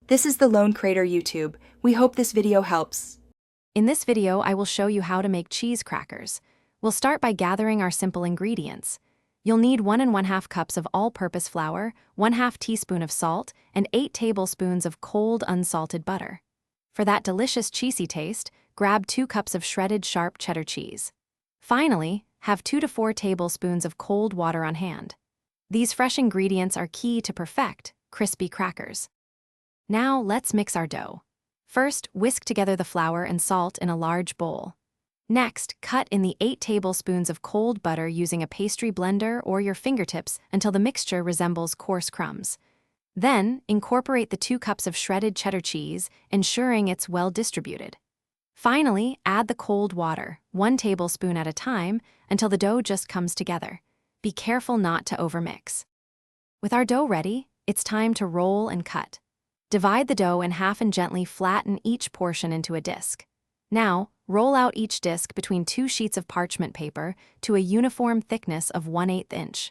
This is the Lone Crater YouTube. We hope this video helps. In this video, I will show you how to make cheese crackers. We'll start by gathering our simple ingredients. You'll need 1 1/2 cups of all-purpose flour, 1/2 teaspoon of salt, and 8 tablespoons of cold unsalted butter. For that delicious cheesy taste, grab 2 cups of shredded sharp cheddar cheese. Finally, have 2 to 4 tablespoons of cold water on hand. These fresh ingredients are key to perfect crispy crackers. Now let's mix our dough. First, whisk together the flour and salt in a large bowl. Next, cut in the 8 tablespoons of cold butter using a pastry blender or your fingertips until the mixture resembles coarse crumbs. Then, incorporate the 2 cups of shredded cheddar cheese, ensuring it's well distributed. Finally, add the cold water, 1 tablespoon at a time, until the dough just comes together. Be careful not to overmix. With our dough ready, it's time to roll and cut. Divide the dough in half and gently flatten each portion into a disc. Now, roll out each disc between 2 sheets of parchment paper to a uniform thickness of 1/8 inch.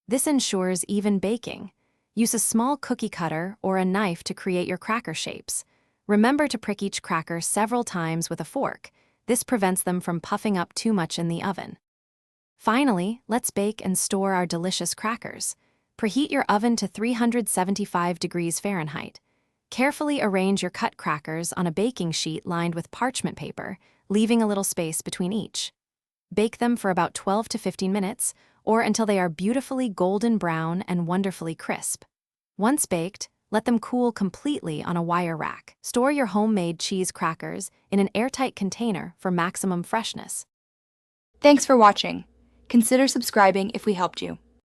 This ensures even baking. Use a small cookie cutter or a knife to create your cracker shapes. Remember to prick each cracker several times with a fork. This prevents them from puffing up too much in the oven. Finally, let's bake and store our delicious crackers. Preheat your oven to 375 degrees Fahrenheit. Carefully arrange your cut crackers on a baking sheet lined with parchment paper, leaving a little space between each. Bake them for about 12 to 15 minutes, or until they are beautifully golden brown and wonderfully crisp. Once baked, let them cool completely on a wire rack. Store your homemade cheese crackers in an airtight container for maximum freshness. Thanks for watching. Consider subscribing if we helped you.